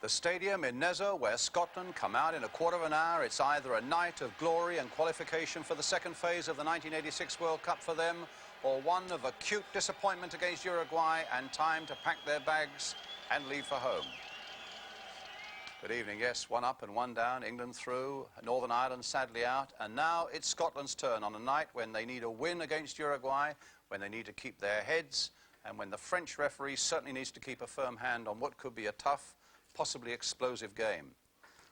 The stadium in Neza, where Scotland come out in a quarter of an hour. It's either a night of glory and qualification for the second phase of the 1986 World Cup for them, or one of acute disappointment against Uruguay and time to pack their bags and leave for home. Good evening. Yes, one up and one down. England through, Northern Ireland sadly out, and now it's Scotland's turn on a night when they need a win against Uruguay, when they need to keep their heads, and when the French referee certainly needs to keep a firm hand on what could be a tough, possibly explosive game.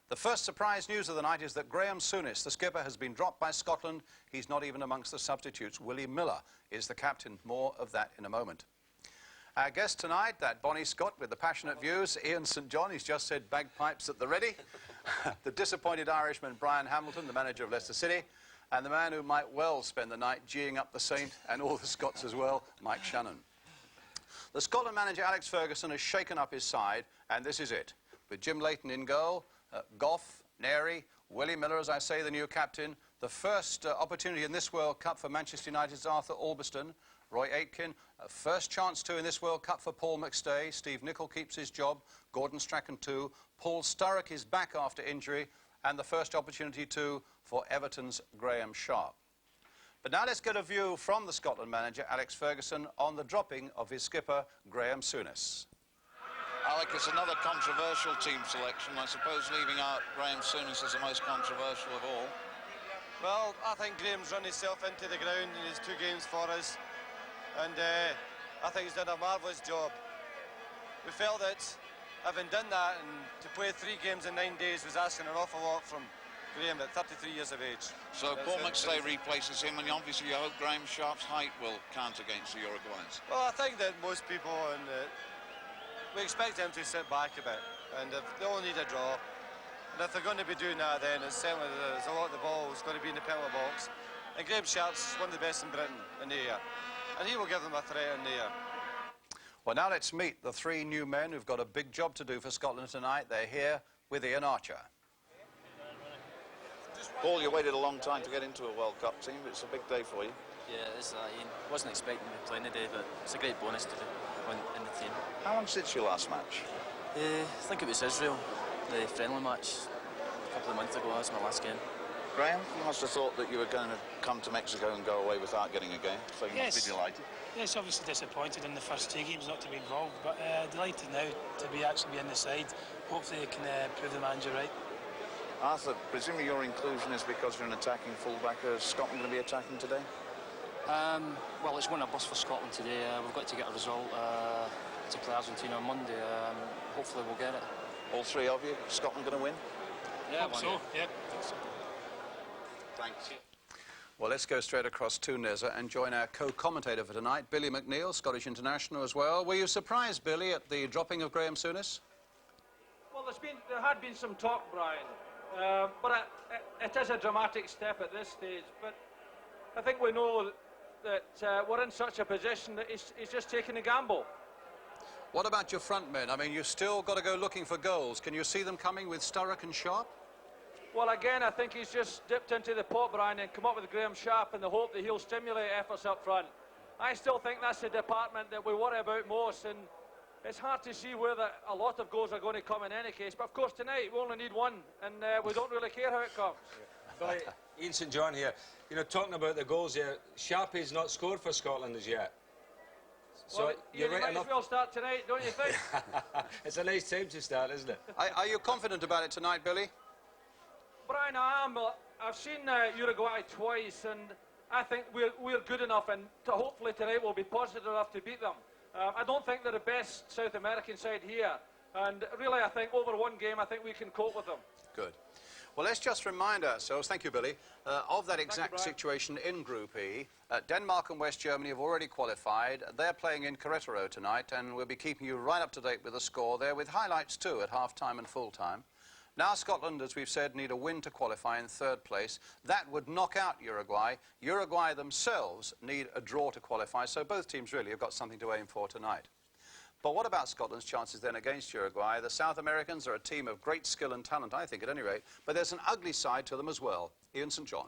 The first surprise news of the night is that Graham Souness, the skipper, has been dropped by Scotland. He's not even amongst the substitutes. Willie Miller is the captain. More of that in a moment. Our guest tonight, that bonny Scot with the passionate views, Ian St John. He's just said bagpipes at the ready. The disappointed Irishman, Brian Hamilton, the manager of Leicester City. And the man who might well spend the night geeing up the Saint and all the Scots as well, Mike Shannon. The Scotland manager, Alex Ferguson, has shaken up his side, and this is it. With Jim Leighton in goal, Gough, Neri, Willie Miller, as I say, the new captain. The first opportunity in this World Cup for Manchester United's Arthur Albiston. Roy Aitken, first chance too in this World Cup for Paul McStay. Steve Nicol keeps his job. Gordon Strachan too. Paul Sturrock is back after injury. And the first opportunity too for Everton's Graham Sharp. But now let's get a view from the Scotland manager, Alex Ferguson, on the dropping of his skipper, Graham Souness. Alec, it's another controversial team selection. I suppose leaving out Graham Souness is the most controversial of all. Well, I think Graham's run himself into the ground in his 2 games for us. And I think he's done a marvellous job. We felt that having done that and to play 3 games in 9 days was asking an awful lot from Graham at 33 years of age. So Paul McStay replaces him, and obviously you hope Graham Sharp's height will count against the Uruguayans. Well, I think that most people, and we expect them to sit back a bit, and they all need a draw. And if they're going to be doing that, then it's certainly there's a lot of the ball is going to be in the penalty box. And Graham Sharp's one of the best in Britain in the air, and he will give them a threat in the air. Well, now let's meet the 3 new men who've got a big job to do for Scotland tonight. They're here with Ian Archer. Paul, you waited a long time to get into a World Cup team. It's a big day for you. Yeah, it is. Ian wasn't expecting me playing today, but it's a great bonus to do in the team. How long since your last match? I think it was Israel, the friendly match a couple of months ago. That was my last game. Graham, you must have thought that you were going to come to Mexico and go away without getting a game, so you must be delighted. Yes, obviously disappointed in the first 2 games not to be involved, but delighted now to actually be in the side. Hopefully they can prove the manager right. Arthur, presumably your inclusion is because you're an attacking fullback. Is Scotland going to be attacking today? Well, it's one of us for Scotland today. We've got to get a result to play Argentina on Monday. Hopefully we'll get it. All 3 of you, Scotland going to win? Yeah, hope so. Yeah. Thanks. Well, let's go straight across to Neza and join our co-commentator for tonight, Billy McNeill, Scottish international as well. Were you surprised, Billy, at the dropping of Graham Souness? Well, there had been some talk, Brian, but it is a dramatic step at this stage. But I think we know that we're in such a position that he's just taking a gamble. What about your front men? I mean, you've still got to go looking for goals. Can you see them coming with Sturrock and Sharp? Well, again, I think he's just dipped into the pot, Brian, and come up with Graham Sharp in the hope that he'll stimulate efforts up front. I still think that's the department that we worry about most, and it's hard to see where a lot of goals are going to come in any case. But of course, tonight we only need 1, and we don't really care how it comes. Billy, Ian St John here. You know, talking about the goals here, Sharpie's not scored for Scotland as yet. So well, you're right might enough. As well start tonight, don't you think? It's a nice time to start, isn't it? Are you confident about it tonight, Billy? Brian, I am. I've seen Uruguay twice, and I think we're good enough, and hopefully tonight we'll be positive enough to beat them. I don't think they're the best South American side here, and really I think over 1 game I think we can cope with them. Good. Well, let's just remind ourselves, thank you, Billy, of that exact situation in Group E. Denmark and West Germany have already qualified. They're playing in Querétaro tonight, and we'll be keeping you right up to date with the score there, with highlights too at half-time and full-time. Now Scotland, as we've said, need a win to qualify in 3rd place. That would knock out Uruguay. Uruguay themselves need a draw to qualify, so both teams really have got something to aim for tonight. But what about Scotland's chances then against Uruguay? The South Americans are a team of great skill and talent, I think, at any rate, but there's an ugly side to them as well. Ian St John.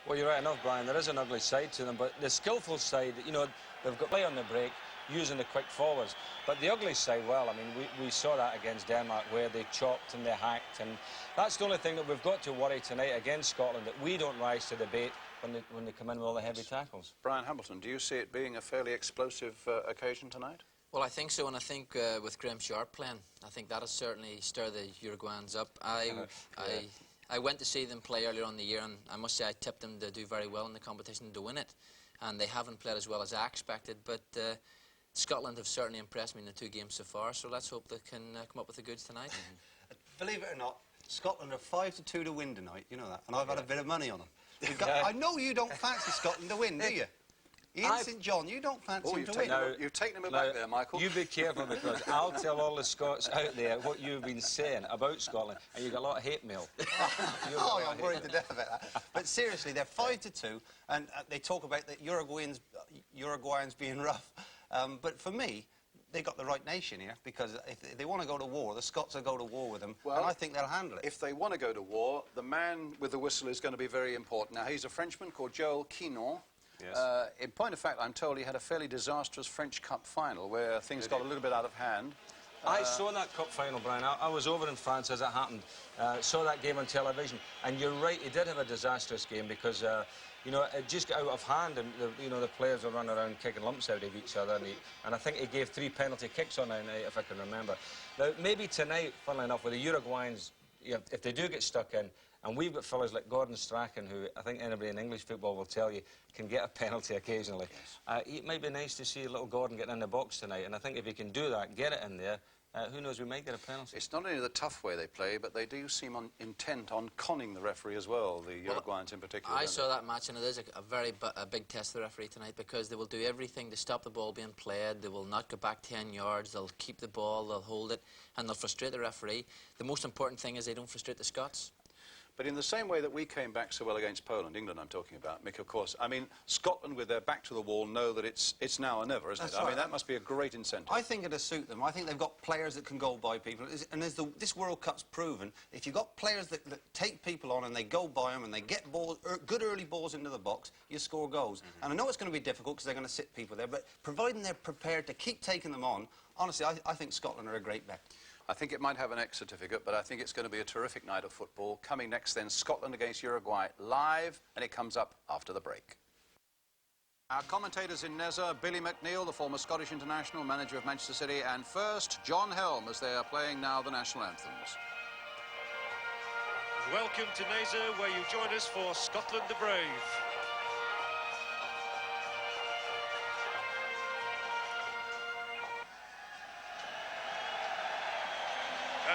Well, you're right enough, Brian. There is an ugly side to them, but the skillful side, you know, they've got play on the break. using the quick forwards. But the ugly side, well, I mean, we saw that against Denmark where they chopped and they hacked, and that's the only thing that we've got to worry tonight against Scotland, that we don't rise to the bait when they come in with all the heavy tackles. Brian Hamilton, do you see it being a fairly explosive occasion tonight? Well, I think so, and I think with Graham Sharp playing, I think that'll certainly stir the Uruguayans up. I went to see them play earlier on in the year, and I must say I tipped them to do very well in the competition to win it, and they haven't played as well as I expected, but Scotland have certainly impressed me in the 2 games so far, so let's hope they can come up with the goods tonight. Believe it or not, Scotland are 5-2 to win tonight, you know that, and I've had a bit of money on them. I know you don't fancy Scotland to win, do you? Ian St John, you don't fancy him to win. You've taken him back there, Michael. You be careful, because I'll tell all the Scots out there what you've been saying about Scotland, and you got a lot of hate mail. I'm worried to death about that. But seriously, they're 5-2, and they talk about the Uruguayans being rough. But for me, they got the right nation here, because if they want to go to war, the Scots will go to war with them, and I think they'll handle it. If they want to go to war, the man with the whistle is going to be very important. Now, he's a Frenchman called Joel Quinon. Yes. In point of fact, I'm told he had a fairly disastrous French Cup final where things got a little bit out of hand. I saw that cup final, Brian. I was over in France as it happened. Saw that game on television, and you're right, he did have a disastrous game because, you know, it just got out of hand, and the players were running around kicking lumps out of each other, and I think he gave 3 penalty kicks on that night, if I can remember. Now, maybe tonight, funnily enough, with the Uruguayans, you know, if they do get stuck in, and we've got fellas like Gordon Strachan, who I think anybody in English football will tell you can get a penalty occasionally. Yes. It might be nice to see little Gordon getting in the box tonight, and I think if he can do that, get it in there, who knows, we might get a penalty. It's not only the tough way they play, but they do seem intent on conning the referee as well, the Uruguayans in particular. I saw that match, and it is a big test for the referee tonight, because they will do everything to stop the ball being played. They will not go back 10 yards. They'll keep the ball, they'll hold it, and they'll frustrate the referee. The most important thing is they don't frustrate the Scots. But in the same way that we came back so well against Poland, England I'm talking about, Mick, of course, I mean, Scotland with their back to the wall know that it's now or never, isn't it? I mean, that must be a great incentive. I think it'll suit them. I think they've got players that can go by people. And as this World Cup's proven, if you've got players that take people on and they go by them and they get balls, good early balls into the box, you score goals. And I know it's going to be difficult because they're going to sit people there, but providing they're prepared to keep taking them on, honestly, I think Scotland are a great bet. I think it might have an X certificate, but I think it's going to be a terrific night of football. Coming next then, Scotland against Uruguay live, and it comes up after the break. Our commentators in Neza, Billy McNeill, the former Scottish international, manager of Manchester City, and first, John Helm, as they are playing now the national anthems. Welcome to Neza, where you join us for Scotland the Brave.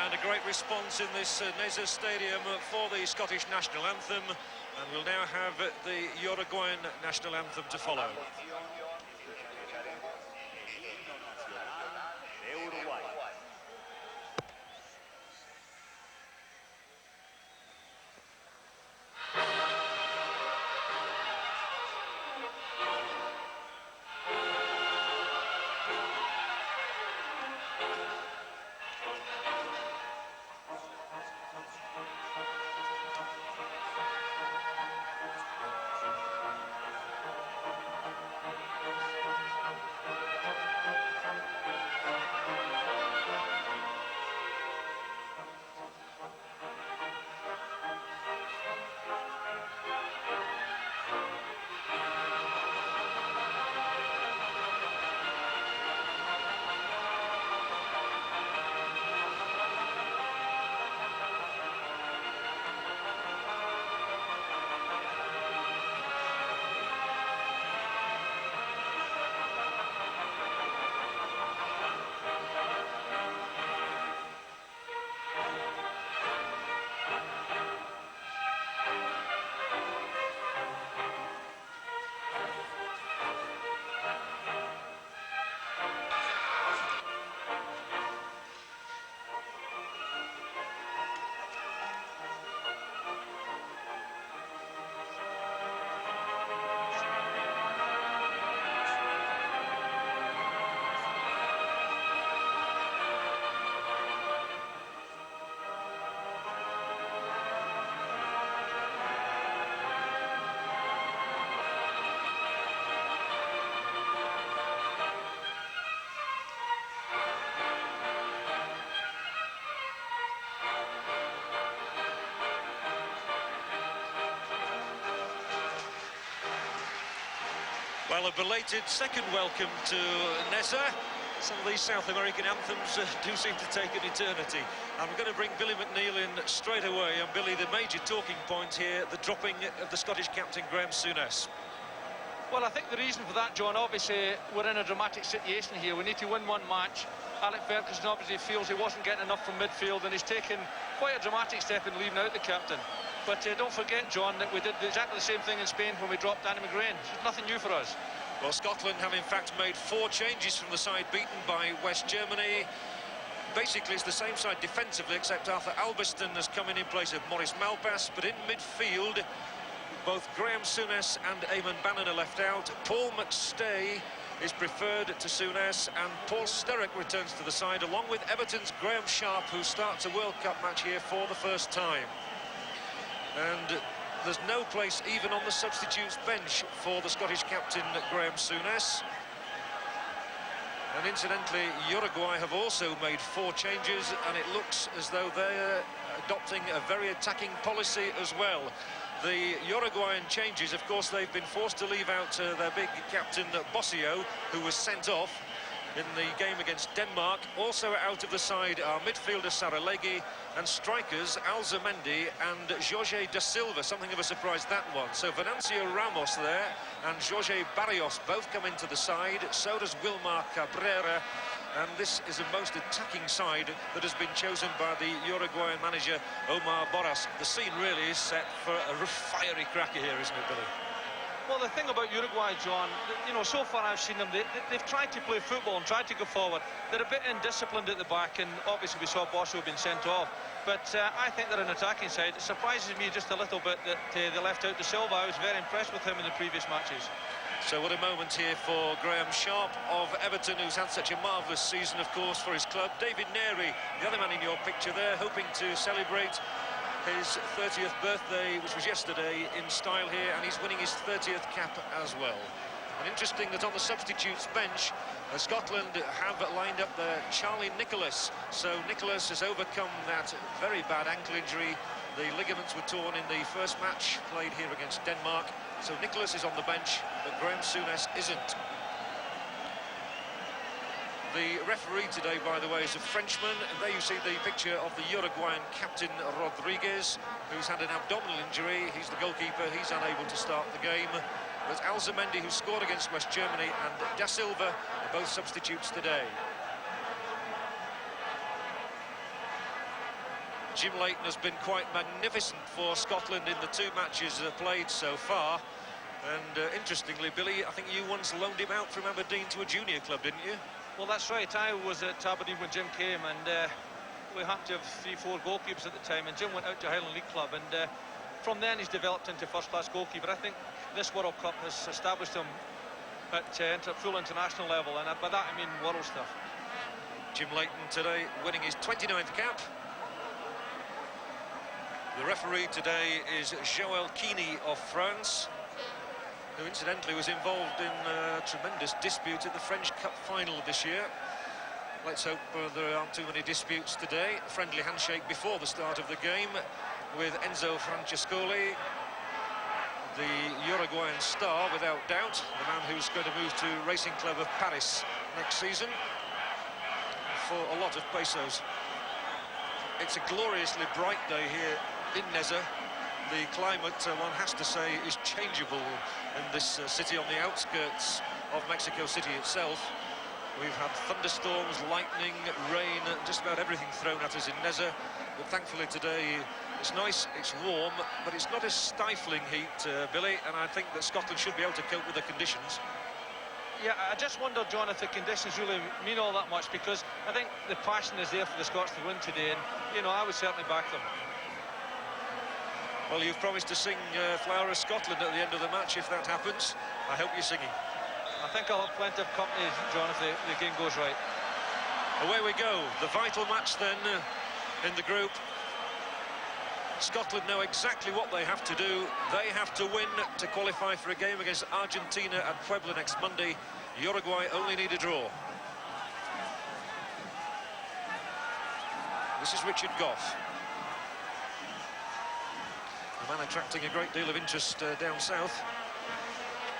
And a great response in this Neza Stadium for the Scottish national anthem, and we'll now have the Uruguayan national anthem to follow. Well, a belated second welcome to Neza. Some of these South American anthems do seem to take an eternity. I'm going to bring Billy McNeill in straight away. And Billy, the major talking point here, the dropping of the Scottish captain, Graham Souness. Well, I think the reason for that, John, obviously we're in a dramatic situation here. We need to win one match. Alec Ferguson obviously feels he wasn't getting enough from midfield, and he's taken quite a dramatic step in leaving out the captain. But don't forget, John, that we did exactly the same thing in Spain when we dropped Danny McGrain. It's nothing new for us. Well, Scotland have in fact made 4 changes from the side beaten by West Germany. Basically, it's the same side defensively, except Arthur Albiston has come in place of Maurice Malpas. But in midfield, both Graham Souness and Eamon Bannon are left out. Paul McStay is preferred to Souness, and Paul Sturrock returns to the side, along with Everton's Graham Sharp, who starts a World Cup match here for the first time. And there's no place even on the substitutes bench for the Scottish captain, Graham Souness. And incidentally, Uruguay have also made 4 changes, and it looks as though they're adopting a very attacking policy as well. The Uruguayan changes, of course, they've been forced to leave out their big captain, Bossio, who was sent off in the game against Denmark. Also out of the side are midfielder Saralegui and strikers Alzamendi and Jorge da Silva. Something of a surprise, that one. So Venancio Ramos there and Jorge Barrios both come into the side. So does Wilmar Cabrera. And this is a most attacking side that has been chosen by the Uruguayan manager, Omar Borras. The scene really is set for a fiery cracker here, isn't it, Billy? Well, the thing about Uruguay, John, you know, so far I've seen them, they've tried to play football and tried to go forward. They're a bit indisciplined at the back, and obviously we saw Bosso being sent off. But I think they're an attacking side. It surprises me just a little bit that they left out De Silva. I was very impressed with him in the previous matches. So what a moment here for Graham Sharp of Everton, who's had such a marvellous season, of course, for his club. David Neri, the other man in your picture there, hoping to celebrate his 30th birthday, which was yesterday, in style here, and he's winning his 30th cap as well. And interesting that on the substitutes bench, Scotland have lined up there Charlie Nicholas. So Nicholas has overcome that very bad ankle injury. The ligaments were torn in the first match played here against Denmark. So Nicholas is on the bench, but Graham Souness isn't. The referee today, by the way, is a Frenchman. And there you see the picture of the Uruguayan captain, Rodriguez, who's had an abdominal injury. He's the goalkeeper. He's unable to start the game. But Alzamendi, who scored against West Germany, and Da Silva are both substitutes today. Jim Leighton has been quite magnificent for Scotland in the 2 matches played so far. And interestingly, Billy, I think you once loaned him out from Aberdeen to a junior club, didn't you? Well, that's right. I was at Aberdeen when Jim came, and we had to have 3-4 goalkeepers at the time, and Jim went out to Highland League Club, and from then he's developed into first-class goalkeeper. I think this World Cup has established him at full international level, and by that I mean world stuff. Jim Leighton today winning his 29th cap. The referee today is Joël Kini of France, who incidentally was involved in a tremendous dispute at the French Cup final this year. Let's hope there aren't too many disputes today. A friendly handshake before the start of the game with Enzo Francescoli, the Uruguayan star without doubt, the man who's going to move to Racing Club of Paris next season for a lot of pesos. It's a gloriously bright day here in Neza. The climate, one has to say, is changeable in this city on the outskirts of Mexico City itself. We've had thunderstorms, lightning, rain, just about everything thrown at us in Neza. But thankfully today it's nice, it's warm, but it's not a stifling heat, Billy, and I think that Scotland should be able to cope with the conditions. Yeah, I just wonder, John, if the conditions really mean all that much, because I think the passion is there for the Scots to win today, and, you know, I would certainly back them. Well, you've promised to sing Flower of Scotland at the end of the match. If that happens, I hope you're singing. I think I'll have plenty of company, John, if the game goes right. Away we go. The vital match then in the group. Scotland know exactly what they have to do. They have to win to qualify for a game against Argentina at Puebla next Monday. Uruguay only need a draw. This is Richard Gough. A man attracting a great deal of interest down south.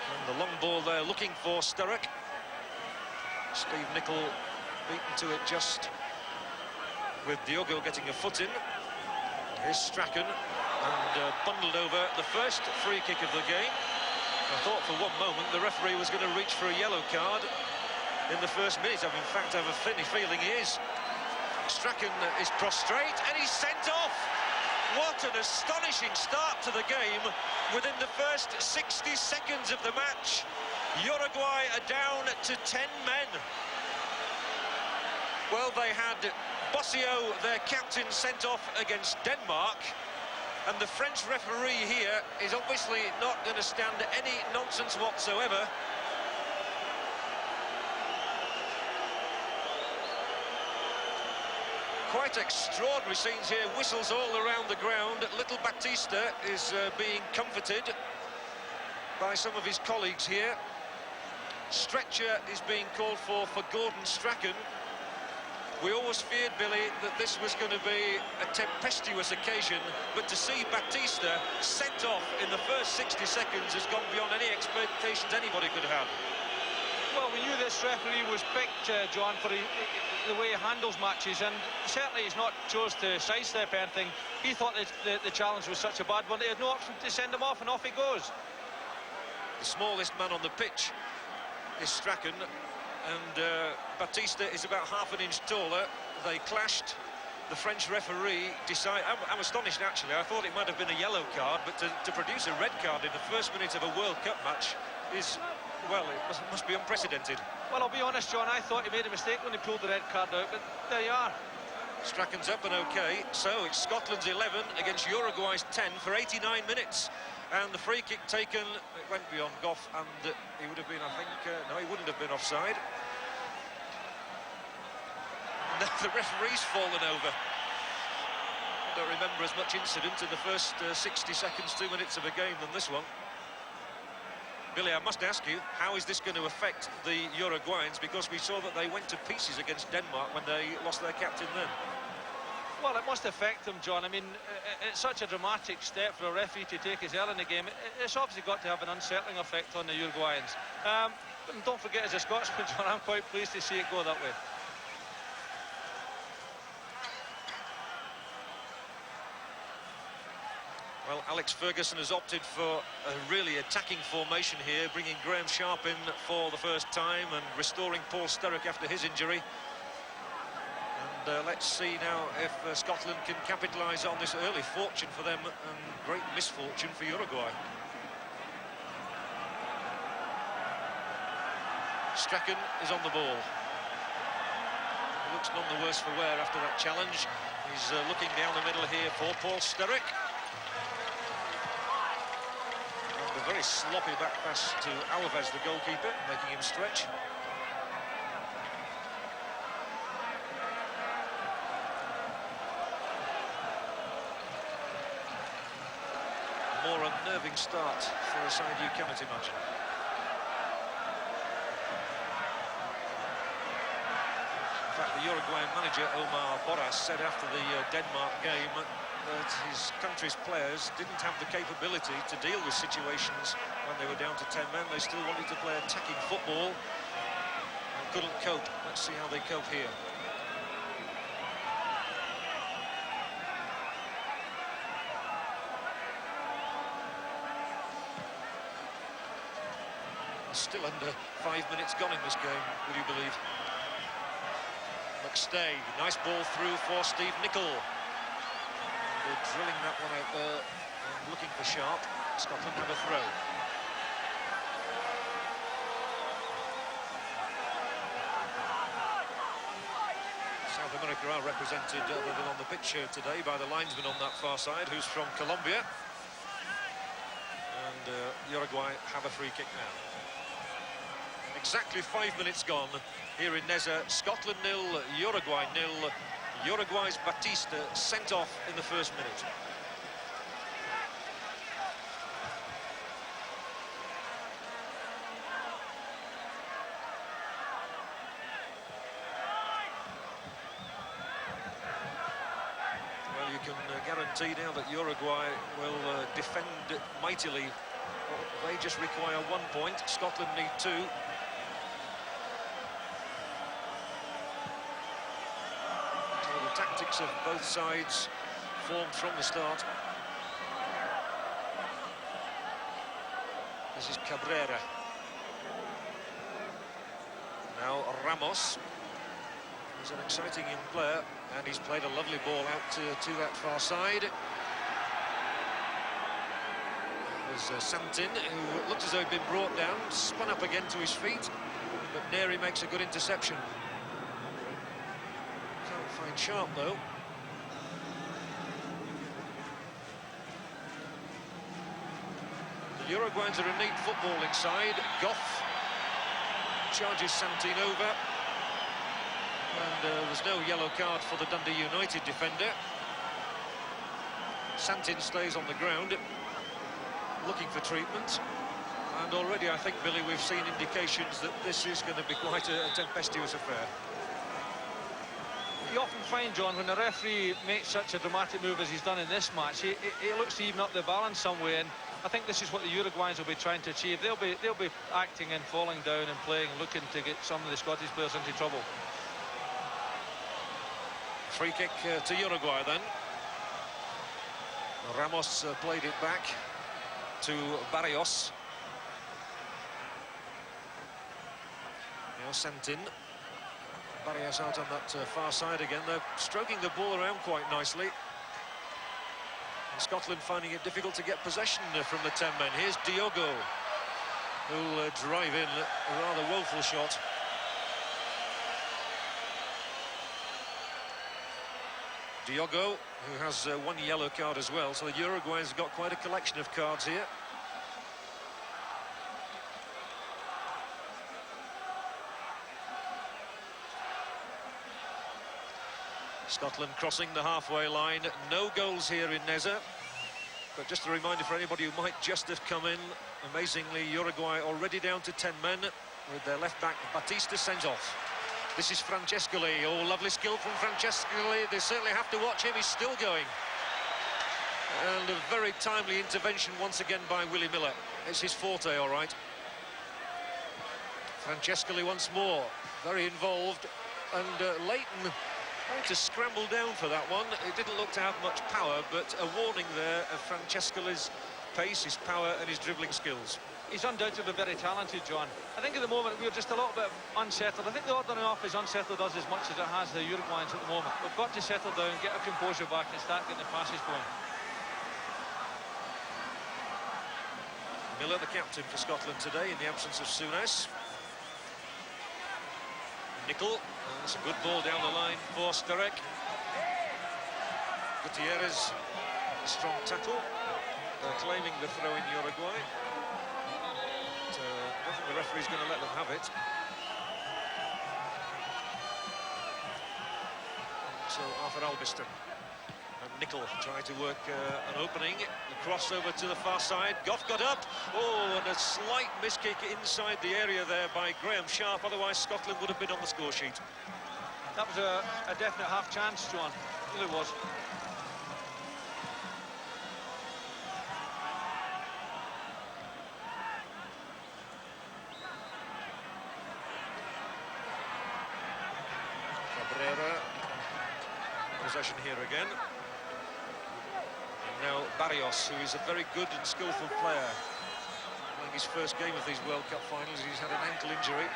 And the long ball there looking for Sturrock. Steve Nicol beaten to it just with Diogo getting a foot in. Here's Strachan and bundled over the first free kick of the game. I thought for one moment the referee was going to reach for a yellow card in the first minute. In fact, I have a funny feeling he is. Strachan is prostrate and he's sent off. What an astonishing start to the game. Within the first 60 seconds of the match, Uruguay are down to 10 men. Well, they had Bossio, their captain, sent off against Denmark, and the French referee here is obviously not going to stand any nonsense whatsoever. Quite extraordinary scenes here, whistles all around the ground. Little Batista is being comforted by some of his colleagues here. Stretcher is being called for Gordon Strachan. We always feared, Billy, that this was going to be a tempestuous occasion, but to see Batista sent off in the first 60 seconds has gone beyond any expectations anybody could have. Well, we knew this referee was picked, John, for the way he handles matches, and certainly he's not chose to sidestep anything. He thought that the challenge was such a bad one, he had no option to send him off, and off he goes. The smallest man on the pitch is Strachan, and Batista is about half an inch taller. They clashed. The French referee decided... I'm astonished, actually. I thought it might have been a yellow card, but to produce a red card in the first minute of a World Cup match is... well, it must be unprecedented. Well, I'll be honest, John, I thought he made a mistake when he pulled the red card out, but there you are. Strachan's up and OK, so it's Scotland's 11 against Uruguay's 10 for 89 minutes. And the free kick taken, it went beyond Goff, and he would have been, I think, no, he wouldn't have been offside. Now the referee's fallen over. I don't remember as much incident in the first 60 seconds, 2 minutes of a game than this one. Billy, I must ask you, how is this going to affect the Uruguayans? Because we saw that they went to pieces against Denmark when they lost their captain then. Well, it must affect them, John. I mean, it's such a dramatic step for a referee to take his L in the game. It's obviously got to have an unsettling effect on the Uruguayans. And don't forget, as a Scotsman, John, I'm quite pleased to see it go that way. Well, Alex Ferguson has opted for a really attacking formation here, bringing Graham Sharp in for the first time and restoring Paul Sturrock after his injury. And let's see now if Scotland can capitalise on this early fortune for them and great misfortune for Uruguay. Strachan is on the ball. He looks none the worse for wear after that challenge. He's looking down the middle here for Paul Sturrock. And a very sloppy back pass to Alves, the goalkeeper, making him stretch. More unnerving start for a side you cannot imagine. In fact, the Uruguayan manager, Omar Boras, said after the Denmark game that his country's players didn't have the capability to deal with situations when they were down to 10 men. They still wanted to play attacking football and couldn't cope. Let's see how they cope here. Still under 5 minutes gone in this game, would you believe? McStay, nice ball through for Steve Nicol. They're drilling that one out there and looking for Sharp. Scotland have a throw. South America are represented, other than on the pitch here today, by the linesman on that far side, who's from Colombia. And Uruguay have a free kick now. Exactly 5 minutes gone here in Neza. Scotland 0, Uruguay 0. Uruguay's Batista sent off in the first minute. Well, you can guarantee now that Uruguay will defend mightily They just require 1 point. Scotland need 2. So the tactics of both sides formed from the start. This is Cabrera. Now Ramos. He's an exciting young player, and he's played a lovely ball out to that far side. It was Santin, who looked as though he'd been brought down, spun up again to his feet, but Neri makes a good interception. Can't find Sharp, though. The Uruguayans are a neat footballing side. Goff charges Santin over. And there's no yellow card for the Dundee United defender. Santin stays on the ground, looking for treatment. And already, I think, Billy, we've seen indications that this is going to be quite a tempestuous affair. You often find, John, when a referee makes such a dramatic move as he's done in this match, he looks to even up the balance some way, and I think this is what the Uruguayans will be trying to achieve. They'll be acting and falling down and playing, looking to get some of the Scottish players into trouble. Free kick to Uruguay then. Ramos played it back to Barrios. Now Santin. Barrios out on that far side again. They're stroking the ball around quite nicely. And Scotland finding it difficult to get possession from the 10 men. Here's Diogo, who'll drive in a rather woeful shot. Diogo, who has 1 yellow card as well, so the Uruguayans have got quite a collection of cards here. Scotland crossing the halfway line. No goals here in Neza. But just a reminder for anybody who might just have come in, amazingly, Uruguay already down to 10 men with their left back, Batista, sends off. This is Francescoli. Oh, lovely skill from Francescoli. They certainly have to watch him. He's still going. And a very timely intervention once again by Willie Miller. It's his forte, all right. Francescoli once more. Very involved. And Leighton trying to scramble down for that one. It didn't look to have much power, but a warning there of Francescoli's pace, his power and his dribbling skills. He's undoubtedly very talented, John. I think at the moment we're just a little bit unsettled. I think the ordering off has unsettled us as much as it has the Uruguayans at the moment. We've got to settle down, get our composure back and start getting the passes going. Miller, the captain for Scotland today, in the absence of Souness. Nickel, that's a good ball down the line for Sturek. Gutierrez, a strong tackle. They're claiming the throw in Uruguay. I don't think the referee's going to let them have it. So Arthur Albiston and Nickel trying to work an opening. The crossover to the far side. Goff got up. Oh, and a slight miss kick inside the area there by Graham Sharp. Otherwise, Scotland would have been on the score sheet. That was a definite half chance, John. It really was. Cabrera, possession here again. And now Barrios, who is a very good and skillful player. Playing his first game of these World Cup finals, he's had an ankle injury.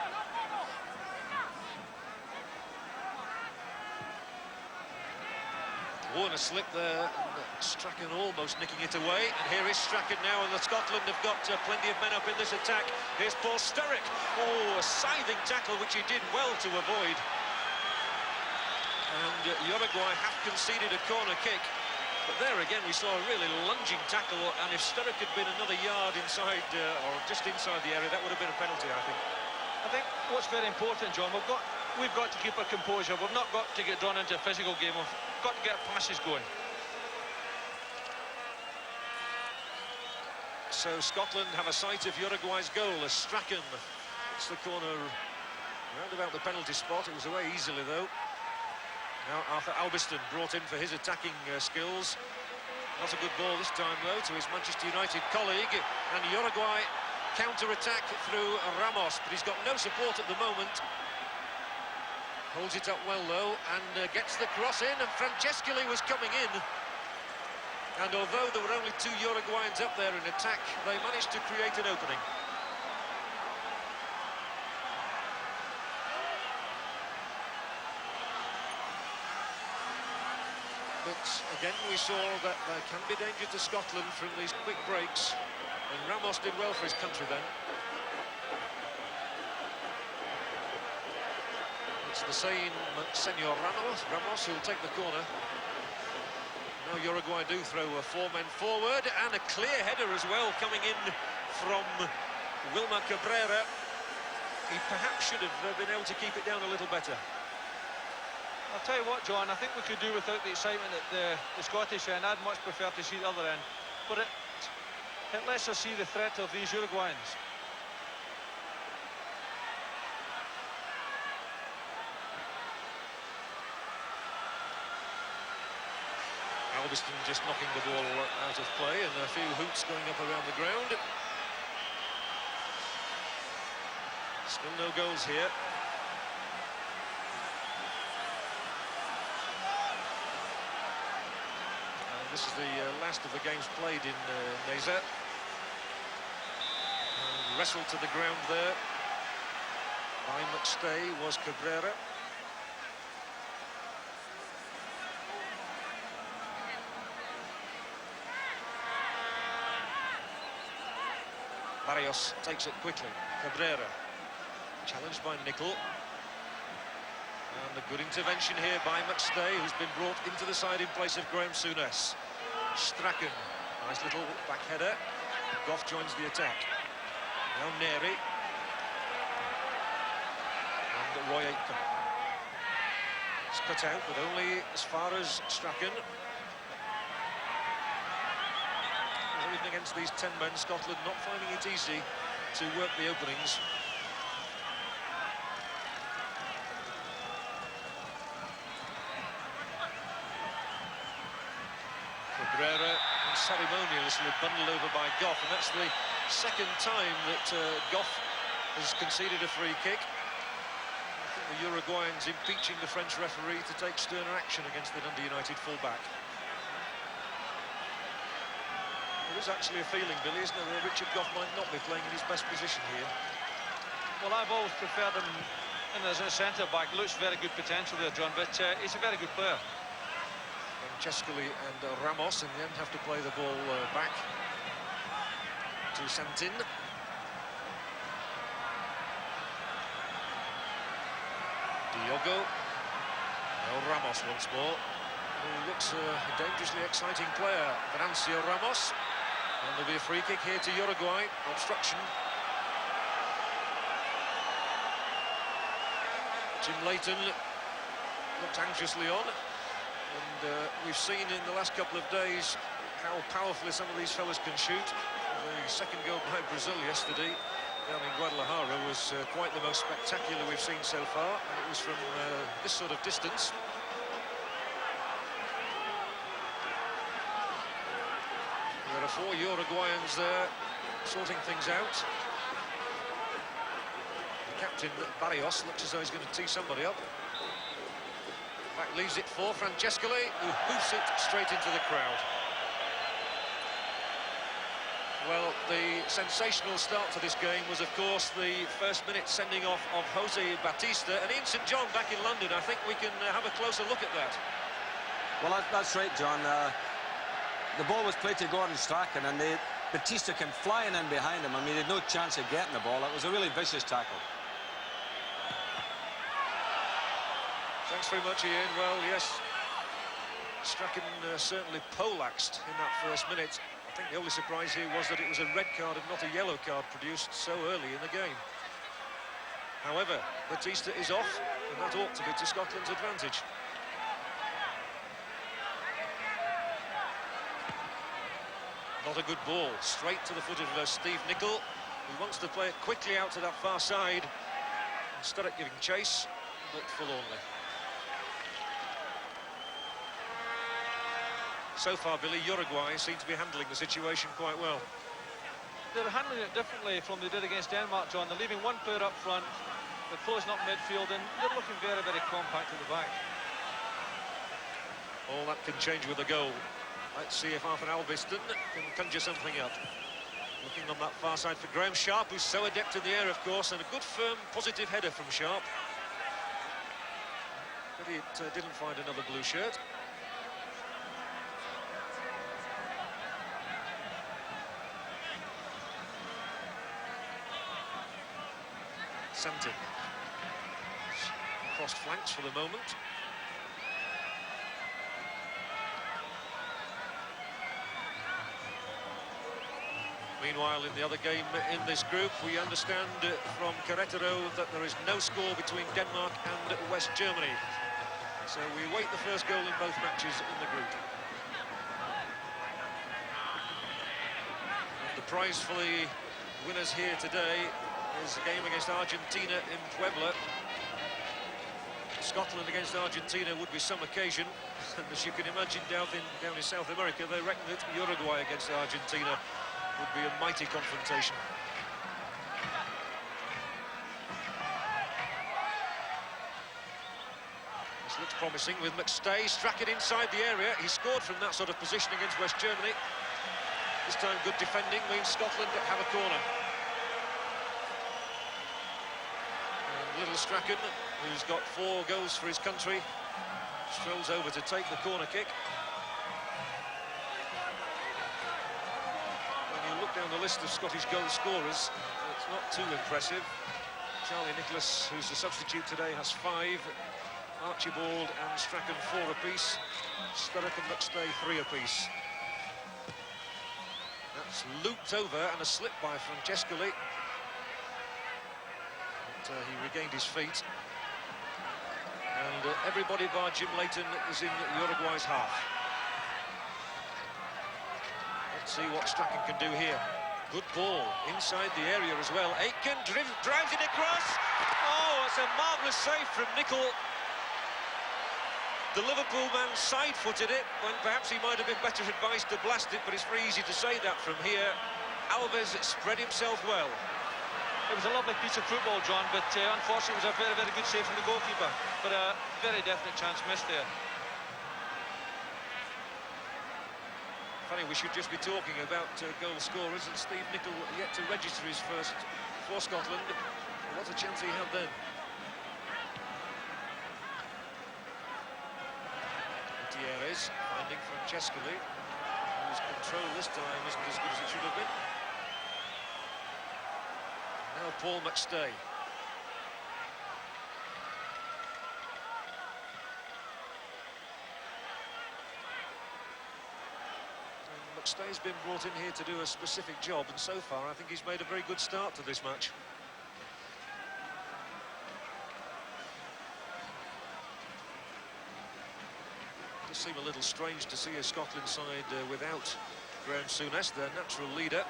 Warner slip there, and Strachan almost nicking it away. And here is Strachan now, and Scotland have got plenty of men up in this attack. Here's Paul Sturrock. Oh, a scything tackle, which he did well to avoid. And Uruguay have conceded a corner kick. But there again, we saw a really lunging tackle, and if Sturrock had been another yard inside, or just inside the area, that would have been a penalty, I think. I think what's very important, John, we've got to keep our composure. We've not got to get drawn into a physical game. We've got to get passes going. So Scotland have a sight of Uruguay's goal as Strachan hits the corner round about the penalty spot. It was away easily, though. Now Arthur Albiston brought in for his attacking skills. Not a good ball this time, though, to his Manchester United colleague. And Uruguay counter-attack through Ramos, but he's got no support at the moment. Holds it up well, though, and gets the cross in, and Francescoli was coming in. And although there were only 2 Uruguayans up there in attack, they managed to create an opening. But again, we saw that there can be danger to Scotland from these quick breaks, and Ramos did well for his country then. It's the same Senor Ramos who'll take the corner. Now Uruguay do throw 4 men forward, and a clear header as well coming in from Wilmer Cabrera. He perhaps should have been able to keep it down a little better. I'll tell you what, John, I think we could do without the excitement at the Scottish end. I'd much prefer to see the other end. But it lets us see the threat of these Uruguayans. Albiston just knocking the ball out of play, and a few hoots going up around the ground. Still no goals here. This is the last of the games played in Neza. Wrestled to the ground there by McStay was Cabrera. Barrios takes it quickly. Cabrera challenged by Nicol. And a good intervention here by McStay, who's been brought into the side in place of Graham Souness. Strachan, nice little back header. Goff joins the attack. Now Neri. And Roy Aitken. It's cut out, but only as far as Strachan. Even against these 10 men, Scotland not finding it easy to work the openings. Cabrera ceremoniously bundled over by Goff, and that's the second time that Goff has conceded a free kick. I think the Uruguayans impeaching the French referee to take sterner action against the Dundee United fullback. There is actually a feeling, Billy, isn't there, that Richard Goff might not be playing in his best position here. Well, I've always preferred him as a centre-back. Looks very good potential there, John, but he's a very good player. Francescoli and Ramos in the end have to play the ball back to Santin. Diogo. Now Ramos once more. Who looks a dangerously exciting player. Venancio Ramos. And there'll be a free kick here to Uruguay. Obstruction. Jim Leighton looked anxiously on. And we've seen in the last couple of days how powerfully some of these fellas can shoot. The second goal by Brazil yesterday down in Guadalajara was quite the most spectacular we've seen so far, and it was from this sort of distance. There are 4 Uruguayans there sorting things out. The captain, Barrios, looks as though he's going to tee somebody up. Back leaves it for Francescoli, who hoofs it straight into the crowd. Well, the sensational start to this game was, of course, the first minute sending off of Jose Batista. And in St John, back in London, I think we can have a closer look at that. Well, that's right, John. The ball was played to Gordon Strachan, and Batista came flying in behind him. I mean, he had no chance of getting the ball. It was a really vicious tackle. Thanks very much, Ian. Well, yes, Strachan certainly poleaxed in that first minute. I think the only surprise here was that it was a red card and not a yellow card produced so early in the game. However, Batista is off, and that ought to be to Scotland's advantage. Not a good ball, straight to the foot of Steve Nicol, who wants to play it quickly out to that far side. Instead of giving chase, but forlornly. so far, Billy, Uruguay seem to be handling the situation quite well. They're handling it differently from they did against Denmark, John. They're leaving one player up front, they're closing up midfield, and they're looking very, very compact at the back. All that can change with a goal. Let's see if Arthur Alveston can conjure something up. Looking on that far side for Graham Sharp, who's so adept in the air, of course, and a good, firm, positive header from Sharp. But it didn't find another blue shirt. Santi. Crossed flanks for the moment. Meanwhile, in the other game in this group, we understand from Querétaro that there is no score between Denmark and West Germany. So we await the first goal in both matches in the group. And the prize for the winners here today is a game against Argentina in Puebla. Scotland against Argentina would be some occasion. And as you can imagine, down in South America, they reckon that Uruguay against Argentina would be a mighty confrontation. This looks promising with McStay. Struck it inside the area. He scored from that sort of position against West Germany. This time good defending means Scotland have a corner. And little Strachan, who's got 4 goals for his country, strolls over to take the corner kick. Down the list of Scottish goal scorers, it's not too impressive. Charlie Nicholas, who's the substitute today, has 5. Archibald and Strachan 4 apiece. Sturrock and McStay 3 apiece. That's looped over and a slip by Francescoli. But he regained his feet. And everybody bar Jim Leighton is in Uruguay's half. Let's see what Strachan can do here. Good ball inside the area as well. Aitken drives it across. Oh, it's a marvellous save from Nicol. The Liverpool man side-footed it when perhaps he might have been better advised to blast it, but it's very easy to say that from here. Alves spread himself well. It was a lovely piece of football, John, but unfortunately it was a very, very good save from the goalkeeper. But a very definite chance missed there. Funny, we should just be talking about goal scorers, and Steve Nicol yet to register his first for Scotland. What a chance he had then. Gutierrez finding Francescoli, whose control this time isn't as good as it should have been. Now Paul McStay. McStay's been brought in here to do a specific job, and so far I think he's made a very good start to this match. It does seem a little strange to see a Scotland side without Graham Souness, their natural leader.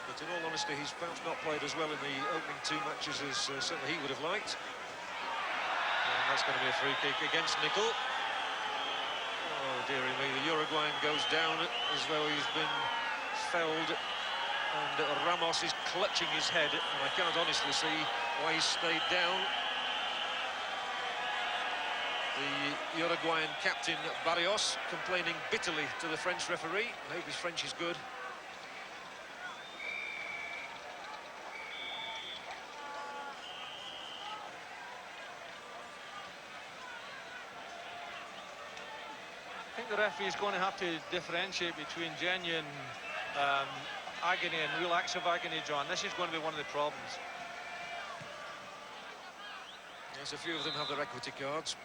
But in all honesty, he's perhaps not played as well in the opening 2 matches as certainly he would have liked. And that's going to be a free kick against Nicol. Dearie me, the Uruguayan goes down as though he's been felled, and Ramos is clutching his head, and I can't honestly see why he stayed down. The Uruguayan captain Barrios complaining bitterly to the French referee. I hope his French is good. I think the referee is going to have to differentiate between genuine agony and real acts of agony, John. This is going to be one of the problems. Yes, a few of them have their equity cards.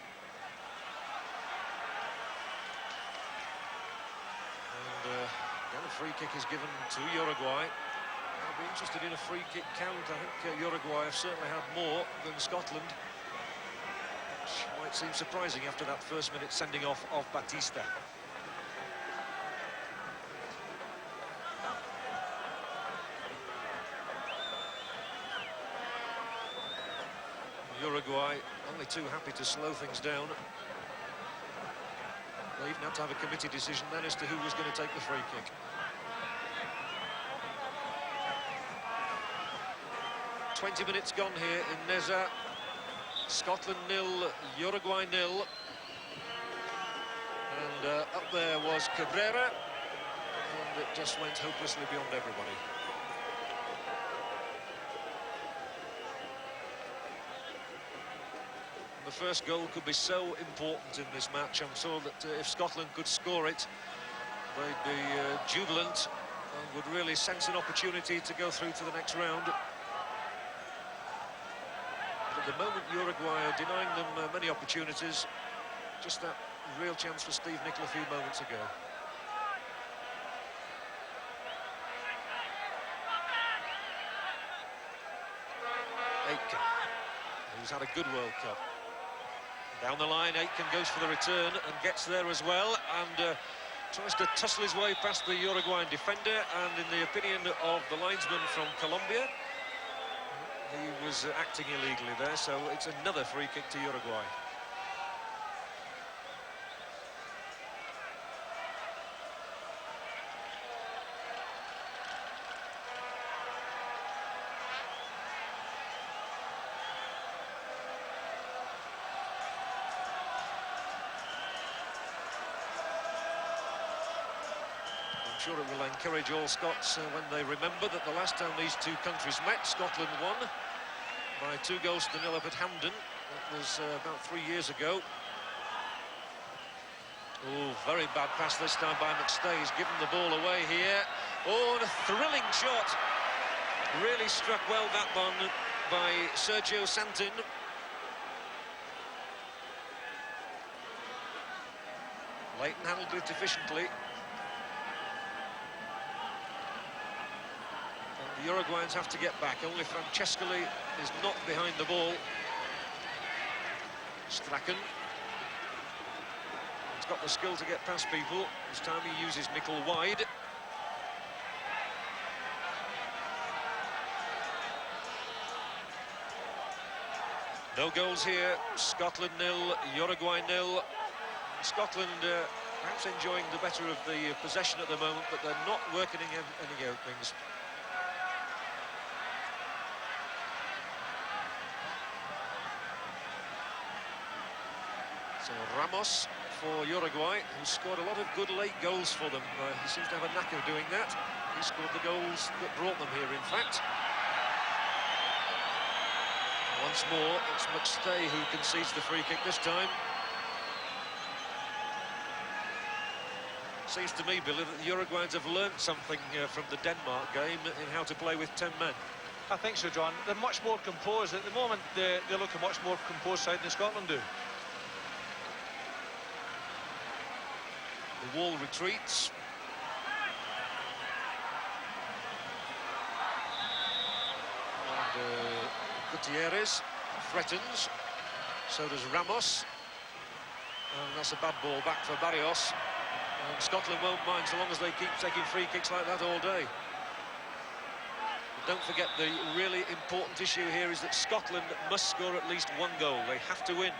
And then a free kick is given to Uruguay. I'll be interested in a free kick count. I think Uruguay have certainly had more than Scotland, which might seem surprising after that first minute sending off of Batista. Uruguay only too happy to slow things down. They even had to have a committee decision then as to who was going to take the free kick. 20 minutes gone here in Neza. Scotland 0, Uruguay 0. And up there was Cabrera, and it just went hopelessly beyond everybody. The first goal could be so important in this match. I'm sure that if Scotland could score it, they'd be jubilant and would really sense an opportunity to go through to the next round. But at the moment, Uruguay are denying them many opportunities. Just that real chance for Steve Nicol a few moments ago. Aitken, who's had a good World Cup. Down the line, Aitken goes for the return and gets there as well, and tries to tussle his way past the Uruguayan defender, and in the opinion of the linesman from Colombia, he was acting illegally there, so it's another free kick to Uruguay. I'm sure it will encourage all Scots when they remember that the last time these two countries met, Scotland won by 2-0 up at Hampden. That was about 3 years ago. Oh, very bad pass this time by McNeill. He's given the ball away here. Oh, and a thrilling shot. Really struck well, that one, by Sergio Santin. Leighton handled it efficiently. The Uruguayans have to get back. Only Francescoli is not behind the ball. Strachan. He's got the skill to get past people. This time he uses Nicol wide. No goals here. Scotland 0, Uruguay 0. Scotland perhaps enjoying the better of the possession at the moment, but they're not working any openings. So Ramos for Uruguay, who scored a lot of good late goals for them. He seems to have a knack of doing that. He scored the goals that brought them here, in fact. Once more, it's McNeill who concedes the free kick this time. Seems to me, Billy, that the Uruguayans have learned something from the Denmark game in how to play with 10 men. I think so, John. They're much more composed. At the moment, they look a much more composed side than Scotland do. The wall retreats. And Gutierrez threatens. So does Ramos. And that's a bad ball back for Barrios. And Scotland won't mind so long as they keep taking free kicks like that all day. But don't forget, the really important issue here is that Scotland must score at least one goal. They have to win.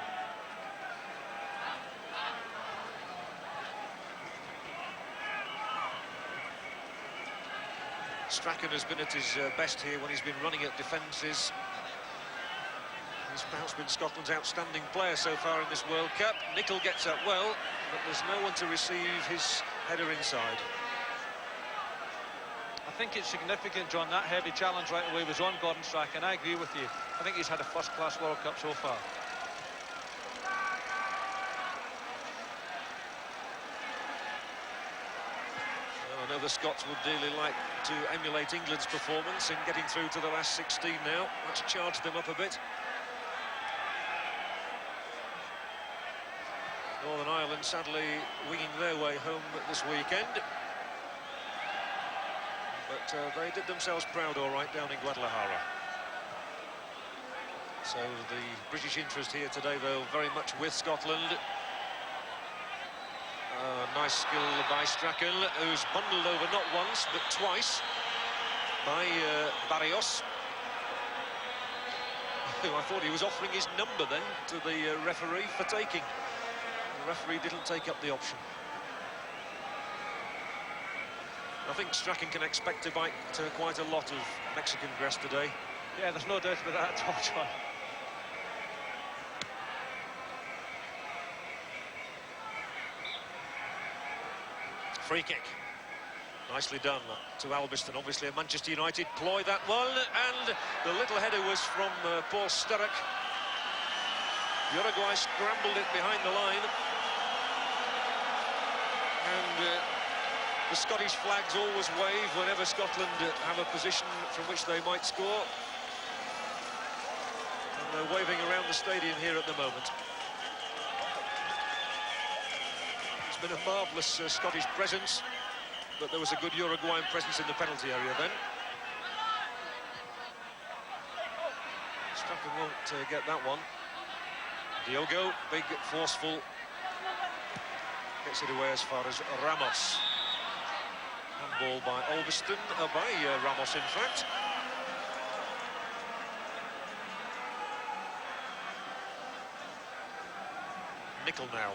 Strachan has been at his best here when he's been running at defences. He's perhaps been Scotland's outstanding player so far in this World Cup. Nicol gets up well, but there's no one to receive his header inside. I think it's significant, John, that heavy challenge right away was on Gordon Strachan. I agree with you. I think he's had a first-class World Cup so far. I know the Scots would dearly like to emulate England's performance in getting through to the last 16 now. Let's charge them up a bit. Northern Ireland sadly winging their way home this weekend. But they did themselves proud all right down in Guadalajara. So the British interest here today, though, very much with Scotland. Nice skill by Strachan, who's bundled over not once but twice by Barrios, who I thought he was offering his number then to the referee for taking. The referee didn't take up the option. I think Strachan can expect to bite quite a lot of Mexican grass today. Yeah, there's no doubt about that at all, John. Free kick. Nicely done to Albiston. Obviously a Manchester United ploy that one, and the little header was from Paul Sturrock. Uruguay scrambled it behind the line. And the Scottish flags always wave whenever Scotland have a position from which they might score. And they're waving around the stadium here at the moment. It's been a marvellous Scottish presence, but there was a good Uruguayan presence in the penalty area then. Strachan won't get that one. Diogo, big, forceful. Gets it away as far as Ramos. Handball by Albiston, by Ramos in fact. McNeill now.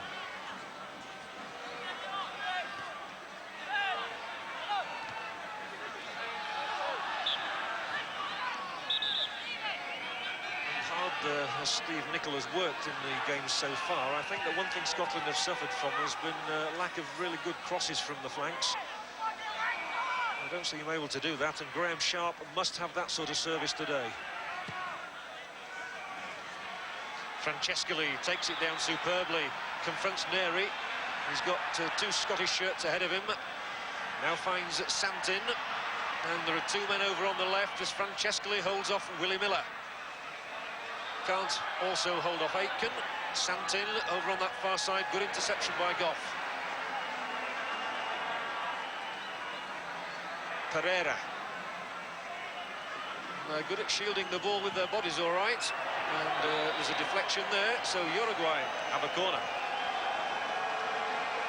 As Steve McNeill has worked in the games so far, I think that one thing Scotland have suffered from has been lack of really good crosses from the flanks. I don't see him able to do that, and Graham Sharp must have that sort of service today. Francescoli takes it down superbly, confronts Neri. He's got two Scottish shirts ahead of him. Now finds Santin, and there are two men over on the left as Francescoli holds off Willie Miller. Can't also hold off Aitken. Santin over on that far side, good interception by Goff. Pereira. Good at shielding the ball with their bodies, all right. And there's a deflection there, so Uruguay have a corner.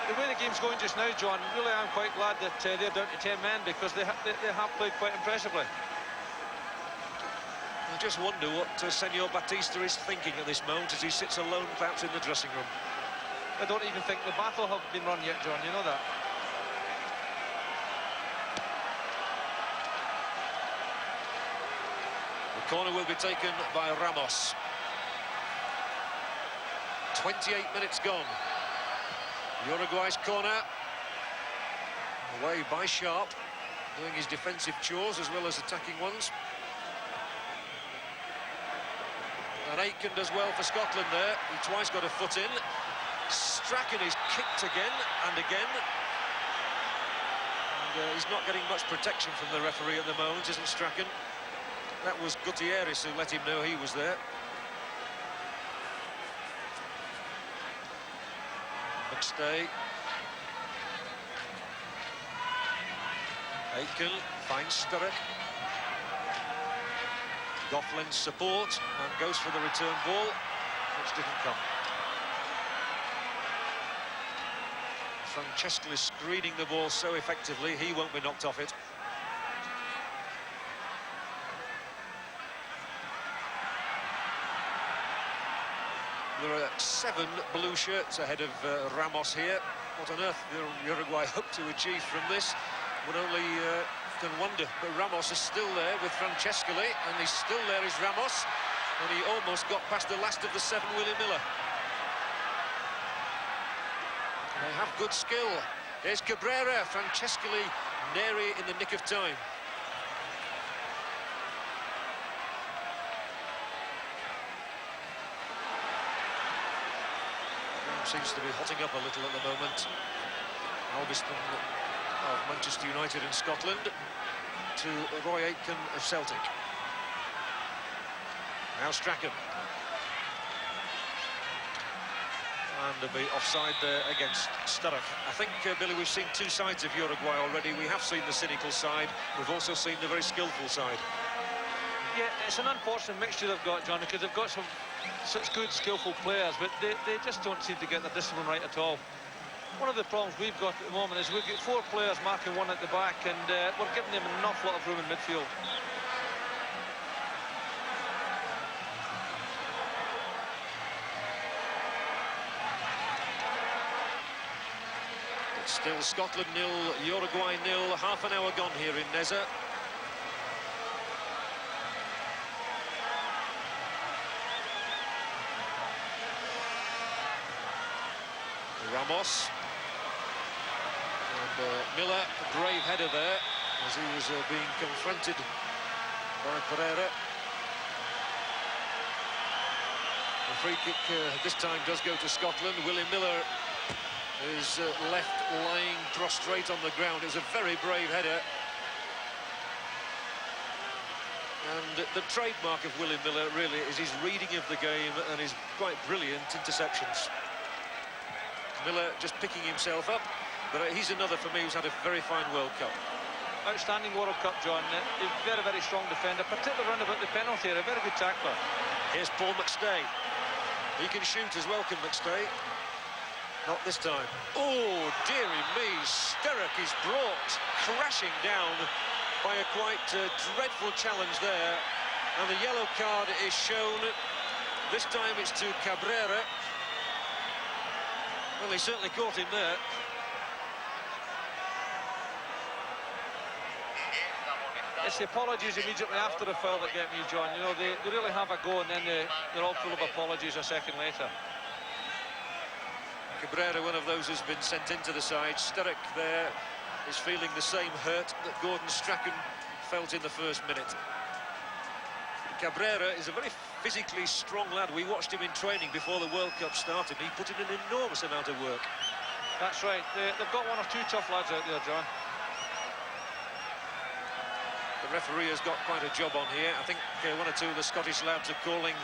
The way the game's going just now, John, really I'm quite glad that they're down to 10 men, because they have played quite impressively. I just wonder what Senor Batista is thinking at this moment as he sits alone perhaps in the dressing room. I don't even think the battle have been run yet, John, you know that. The corner will be taken by Ramos. 28 minutes gone. Uruguay's corner. Away by Sharp, doing his defensive chores as well as attacking ones. And Aitken does well for Scotland there. He twice got a foot in. Strachan is kicked again and again. And he's not getting much protection from the referee at the moment, isn't Strachan? That was Gutierrez who let him know he was there. McStay. Aitken finds Sturrock. Goff lends support and goes for the return ball, which didn't come. Francesco is screening the ball so effectively, he won't be knocked off it. There are 7 blue shirts ahead of Ramos here. What on earth will Uruguay hope to achieve from this? Would only can wonder, but Ramos is still there with Francescoli, and he's still there is Ramos, and he almost got past the last of the 7, Willie Miller. They have good skill. There's Cabrera, Francescoli, Neri in the nick of time. Seems to be hotting up a little at the moment. Albiston of Manchester United in Scotland to Roy Aitken of Celtic. Now Strachan. And there'll be offside there against Sturrock. I think, Billy, we've seen 2 sides of Uruguay already. We have seen the cynical side. We've also seen the very skillful side. Yeah, it's an unfortunate mixture they've got, John, because they've got such good, skillful players, but they just don't seem to get the discipline right at all. One of the problems we've got at the moment is we've got 4 players marking 1 at the back, and we're giving them an awful lot of room in midfield. Still Scotland 0, Uruguay 0. Half an hour gone here in Neza. Ramos. And Miller, a brave header there, as he was being confronted by Pereira. The free kick this time does go to Scotland. Willie Miller is left lying prostrate on the ground. It was a very brave header. And the trademark of Willie Miller really is his reading of the game and his quite brilliant interceptions. Miller just picking himself up, but he's another for me who's had a very fine World Cup. Outstanding World Cup, John. He's a very, very strong defender, particularly round about the penalty area. A very good tackler. Here's Paul McStay. He can shoot as well, can McStay. Not this time. Oh, dearie me. Sturrock is brought crashing down by a quite dreadful challenge there. And the yellow card is shown. This time it's to Cabrera. Well, he certainly caught him there. It's the apologies immediately after the foul that get me, John. You know, they really have a go and then they're all full of apologies a second later. Cabrera, one of those who's been sent into the side. Sturrock there is feeling the same hurt that Gordon Strachan felt in the first minute. Cabrera is a very physically strong lad. We watched him in training before the World Cup started. He put in an enormous amount of work. That's right. They've got one or two tough lads out there, John. The referee has got quite a job on here. I think one or two of the Scottish lads are calling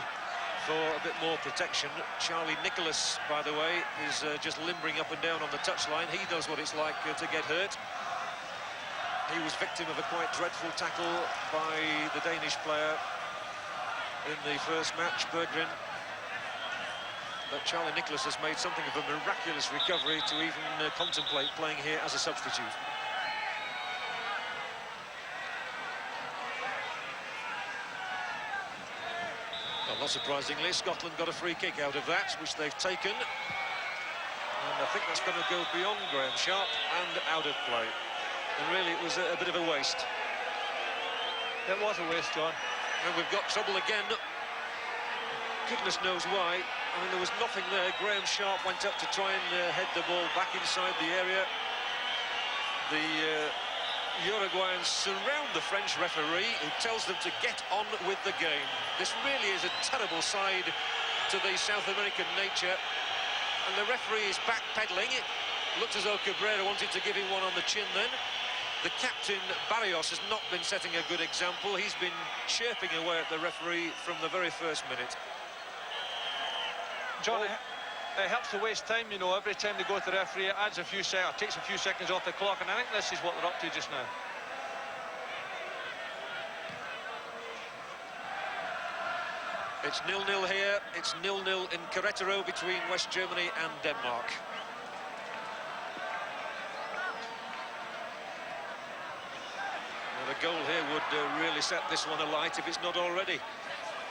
for a bit more protection. Charlie Nicholas, by the way, is just limbering up and down on the touchline. He knows what it's like to get hurt. He was victim of a quite dreadful tackle by the Danish player in the first match, Berggren. But Charlie Nicholas has made something of a miraculous recovery to even contemplate playing here as a substitute. Well, not surprisingly, Scotland got a free kick out of that, which they've taken. And I think that's going to go beyond Graham Sharp and out of play. And really, it was a bit of a waste. It was a waste, John. And we've got trouble again. Goodness knows why. I mean, there was nothing there. Graham Sharp went up to try and head the ball back inside the area. The Uruguayans surround the French referee, who tells them to get on with the game. This really is a terrible side to the South American nature. And the referee is backpedaling. It looked as though Cabrera wanted to give him one on the chin then. The captain, Barrios, has not been setting a good example. He's been chirping away at the referee from the very first minute. John, it helps to waste time, you know. Every time they go to the referee, it adds a few seconds, takes a few seconds off the clock, and I think this is what they're up to just now. It's 0-0 here. It's 0-0 in Querétaro between West Germany and Denmark. A goal here would really set this one alight if it's not already.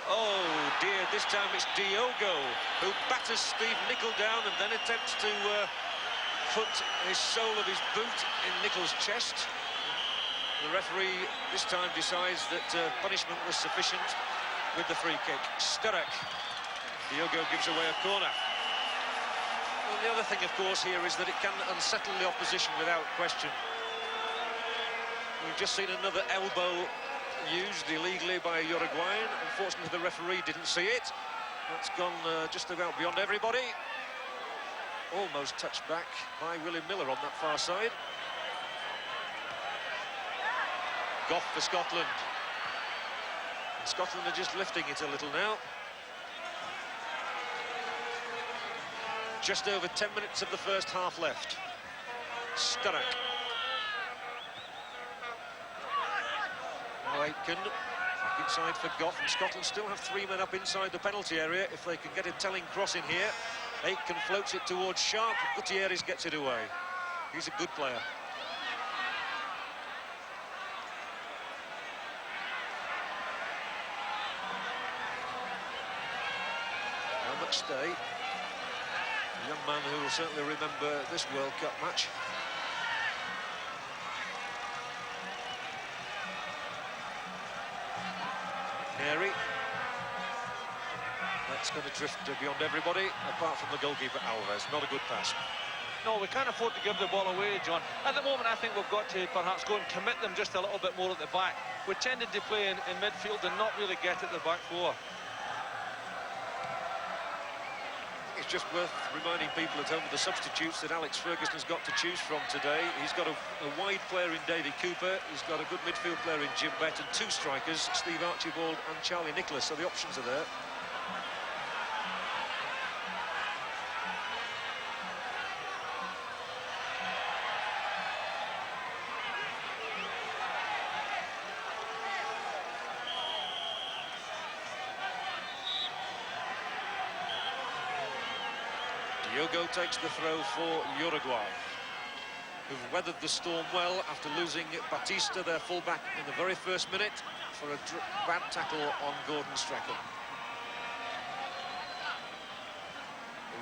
Oh dear, this time it's Diogo who batters Steve Nicol down and then attempts to put his sole of his boot in Nicol's chest. The referee this time decides that punishment was sufficient with the free kick. Sturrock. Diogo gives away a corner. Well, the other thing, of course, here is that it can unsettle the opposition without question. We've just seen another elbow used illegally by a Uruguayan. Unfortunately, the referee didn't see it. That's gone just about beyond everybody. Almost touched back by Willie Miller on that far side. Goff for Scotland. And Scotland are just lifting it a little now. Just over 10 minutes of the first half left. Sturrock. Now Aitken back inside for Goff, and Scotland still have 3 men up inside the penalty area if they can get a telling cross in here. Aitken floats it towards Sharp. Gutierrez gets it away. He's a good player. Now McStay, a young man who will certainly remember this World Cup match. going to drift beyond everybody, apart from the goalkeeper, Alves. Not a good pass. No, we can't afford to give the ball away, John. At the moment, I think we've got to perhaps go and commit them just a little bit more at the back. We tended to play in midfield and not really get at the back four. It's just worth reminding people at home of the substitutes that Alex Ferguson's got to choose from today. He's got a wide player in Davy Cooper, he's got a good midfield player in Jim Bett, and two strikers, Steve Archibald and Charlie Nicholas, so the options are there. Diogo takes the throw for Uruguay, who've weathered the storm well after losing Batista, their fullback, in the very first minute for a bad tackle on Gordon Strachan.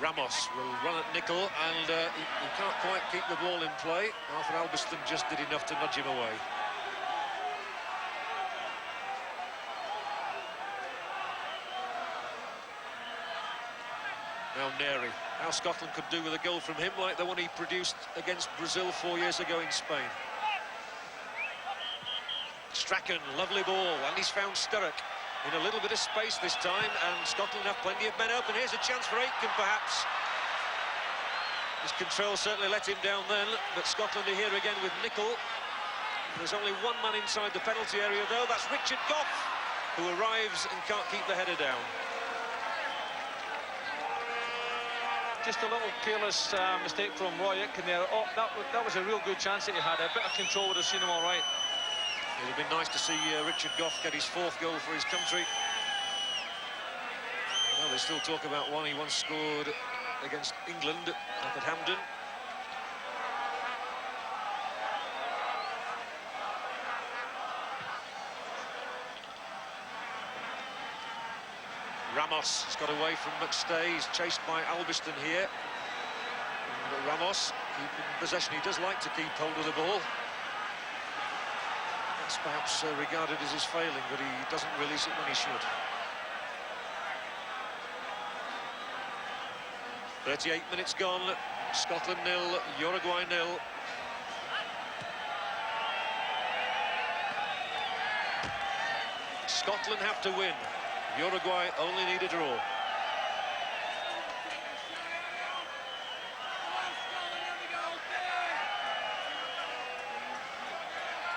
Ramos will run at Nickel, and he can't quite keep the ball in play. Arthur Albiston just did enough to nudge him away. Now Neri. How Scotland could do with a goal from him, like the one he produced against Brazil 4 years ago in Spain. Strachan, lovely ball, and he's found Sturrock in a little bit of space this time, and Scotland have plenty of men open. Here's a chance for Aitken, perhaps. His control certainly let him down then, but Scotland are here again with Nickel. There's only one man inside the penalty area, though. That's Richard Goff, who arrives and can't keep the header down. Just a little careless mistake from Roy Aitken there. Oh, that was a real good chance that he had. A bit of control would have seen him all right. It would have been nice to see Richard Goff get his 4th goal for his country. Well, they still talk about one he once scored against England up at Hampden. Ramos has got away from McStay. He's chased by Albiston here. And Ramos keeping possession. He does like to keep hold of the ball. That's perhaps regarded as his failing, but he doesn't release it when he should. 38 minutes gone. Scotland 0, Uruguay 0. Scotland have to win. Uruguay only need a draw.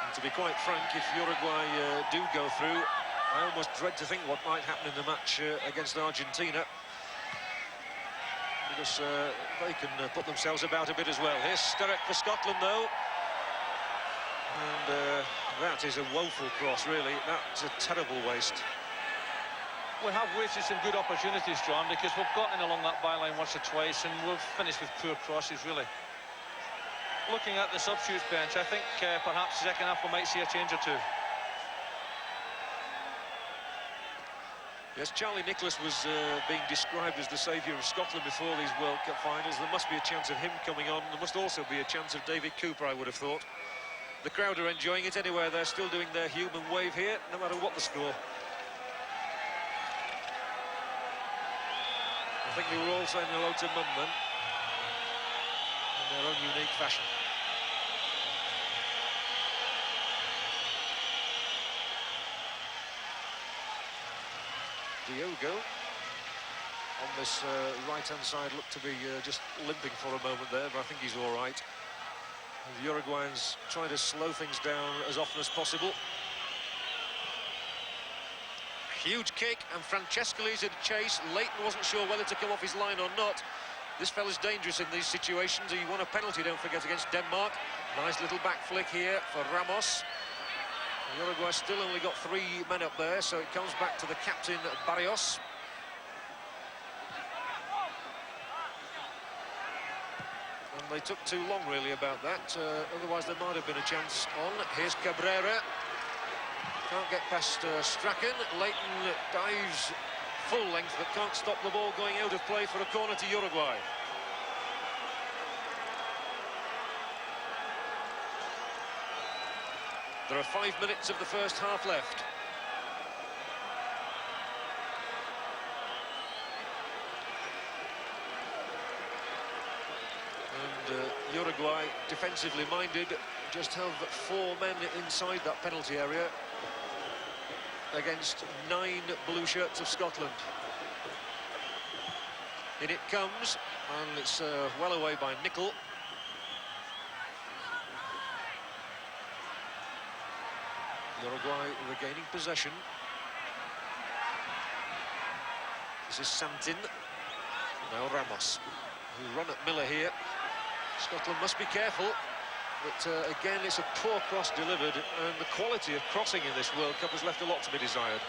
And to be quite frank, if Uruguay do go through, I almost dread to think what might happen in the match against Argentina, because they can put themselves about a bit as well. Here's Sturrock for Scotland, though. And that is a woeful cross, really. That's a terrible waste. We have wasted some good opportunities, John, because we've gotten along that byline once or twice and we've finished with poor crosses, really. Looking at the substitutes bench, I think perhaps second half we might see a change or two. Yes, Charlie Nicholas was being described as the saviour of Scotland before these World Cup finals. There must be a chance of him coming on. There must also be a chance of David Cooper, I would have thought. The crowd are enjoying it anyway. They're still doing their human wave here, no matter what the score. I think they were all saying hello to Mum then, in their own unique fashion. Diogo on this right-hand side looked to be just limping for a moment there, but I think he's all right. The Uruguayans trying to slow things down as often as possible. Huge kick, and Francescoli's in chase. Leighton wasn't sure whether to come off his line or not. This fella's dangerous in these situations. He won a penalty, don't forget, against Denmark. Nice little back flick here for Ramos. Uruguay still only got 3 men up there, so it comes back to the captain, Barrios. And they took too long, really, about that. Otherwise, there might have been a chance on. Here's Cabrera. Can't get past Strachan. Leighton dives full length, but can't stop the ball going out of play for a corner to Uruguay. There are 5 minutes of the first half left. Uruguay, defensively minded, just have 4 men inside that penalty area against 9 blue shirts of Scotland. In it comes, and it's well away by Nickel. Uruguay regaining possession. This is Santin. Now Ramos, who run at Miller here. Scotland must be careful, but again it's a poor cross delivered, and the quality of crossing in this World Cup has left a lot to be desired.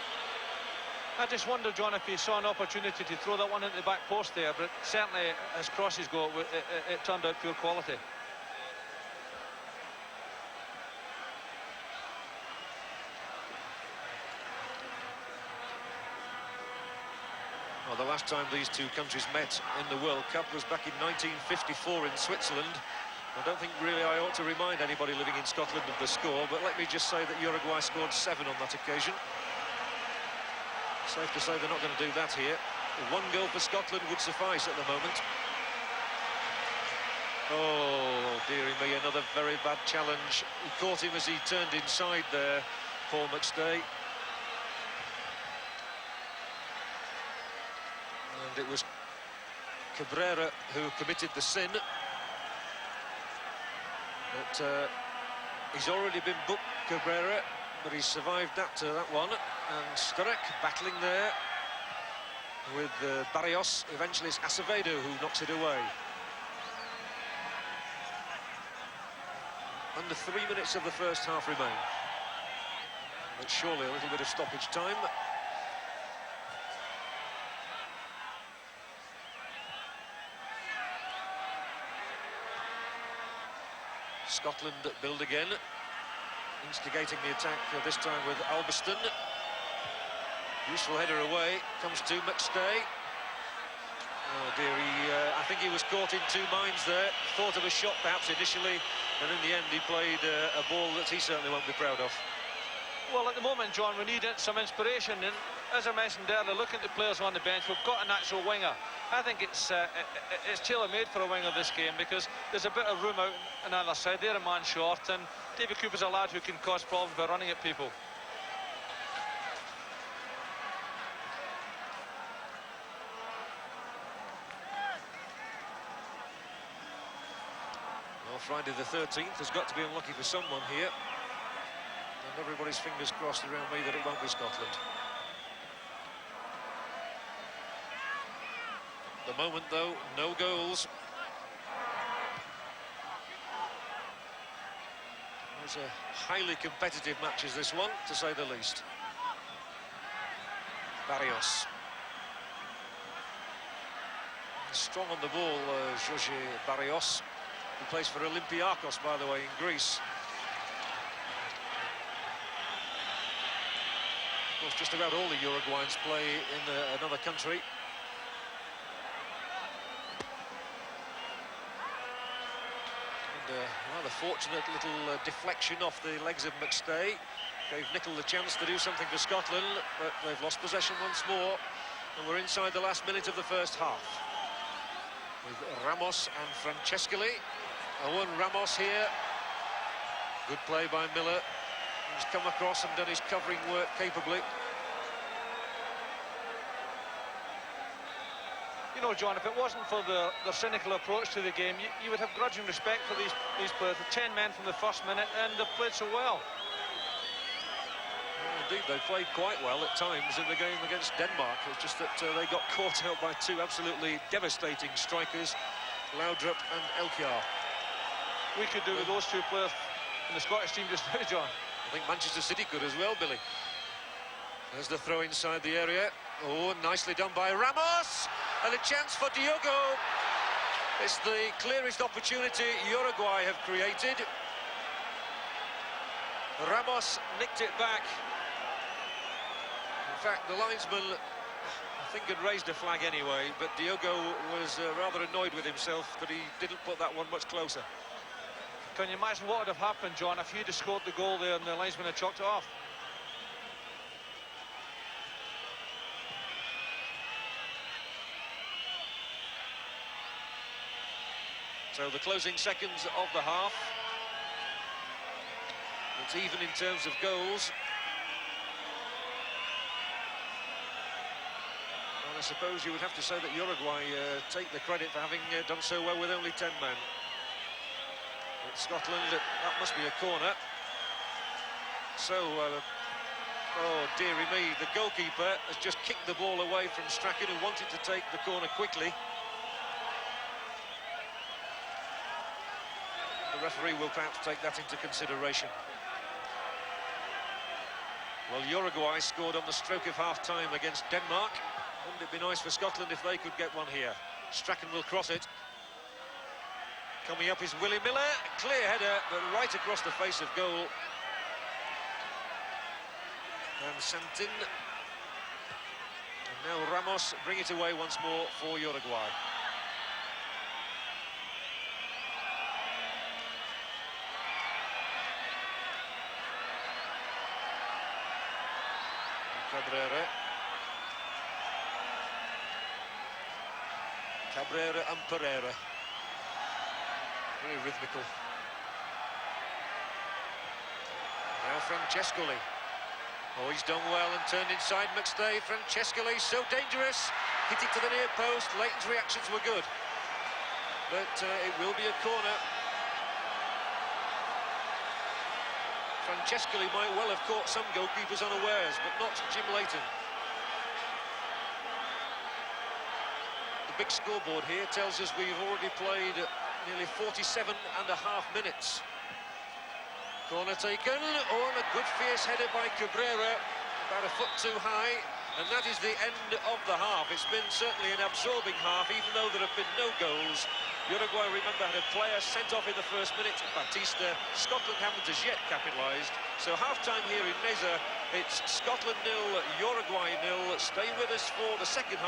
I just wonder, John, if he saw an opportunity to throw that one into the back post there, but certainly as crosses go, it turned out pure quality. Well, the last time these two countries met in the World Cup was back in 1954 in Switzerland. I don't think really I ought to remind anybody living in Scotland of the score, but let me just say that Uruguay scored 7 on that occasion. Safe to say they're not going to do that here. 1 goal for Scotland would suffice at the moment. Oh, dearie me, another very bad challenge. He caught him as he turned inside there, Paul McStay. And it was Cabrera who committed the sin. But he's already been booked, Cabrera, but he's survived that one. And Sturrock battling there with Barrios. Eventually it's Acevedo who knocks it away. Under 3 minutes of the first half remain. But surely a little bit of stoppage time. Scotland build again, instigating the attack this time with Albiston. Useful header away, comes to McStay. Oh dear, I think he was caught in 2 minds there. Thought of a shot perhaps initially, and in the end he played a ball that he certainly won't be proud of. Well, at the moment, John, we need some inspiration, and as I mentioned earlier, looking at the players on the bench, we've got a natural winger. I think it's tailor-made for a winger this game, because there's a bit of room out on the other side. They're a man short, and David Cooper's a lad who can cause problems by running at people. Well, Friday the 13th has got to be unlucky for someone here. And everybody's fingers crossed around me that it won't be Scotland. At the moment, though, no goals. It's a highly competitive match as this one, to say the least. Barrios. Strong on the ball, Jorge Barrios, who plays for Olympiacos, by the way, in Greece. Of course, just about all the Uruguayans play in another country. And rather fortunate little deflection off the legs of McStay. Gave Nickel the chance to do something for Scotland, but they've lost possession once more. And we're inside the last minute of the first half. With Ramos and Francescoli. Owen Ramos here. Good play by Miller. He's come across and done his covering work capably. You know, John, if it wasn't for their cynical approach to the game, you would have grudging respect for these players. The 10 men from the first minute, and they've played so well. Well, indeed, they played quite well at times in the game against Denmark. It's just that they got caught out by 2 absolutely devastating strikers, Laudrup and Elkjaer. We could do with those 2 players in the Scottish team just now, John. I think Manchester City could as well, Billy. There's the throw inside the area. Oh, nicely done by Ramos! And a chance for Diogo. It's the clearest opportunity Uruguay have created. Ramos nicked it back. In fact, the linesman, I think, had raised a flag anyway, but Diogo was rather annoyed with himself that he didn't put that one much closer. Can you imagine what would have happened, John, if he'd have scored the goal there and the linesman had chalked it off? So the closing seconds of the half. It's even in terms of goals. And I suppose you would have to say that Uruguay take the credit for having done so well with only 10 men. But Scotland, that must be a corner. So, oh dearie me, the goalkeeper has just kicked the ball away from Strachan, who wanted to take the corner quickly. The referee will perhaps take that into consideration. Well, Uruguay scored on the stroke of half-time against Denmark. Wouldn't it be nice for Scotland if they could get one here? Strachan will cross it. Coming up is Willie Miller. Clear header, but right across the face of goal. And Santin. And now Ramos bring it away once more for Uruguay. Cabrera and Pereira. Very rhythmical. Now Francescoli. Oh, he's done well and turned inside McStay. Francescoli, so dangerous. Hit it to the near post. Leighton's reactions were good. But it will be a corner. Francescoli might well have caught some goalkeepers unawares, but not Jim Leighton. The big scoreboard here tells us we've already played nearly 47.5 minutes. Corner taken, and a good fierce header by Cabrera, about a foot too high, and that is the end of the half. It's been certainly an absorbing half, even though there have been no goals. Uruguay, remember, had a player sent off in the first minute, Batista. Scotland haven't as yet capitalised. So half-time here in Neza, it's Scotland 0, Uruguay 0. Stay with us for the second half.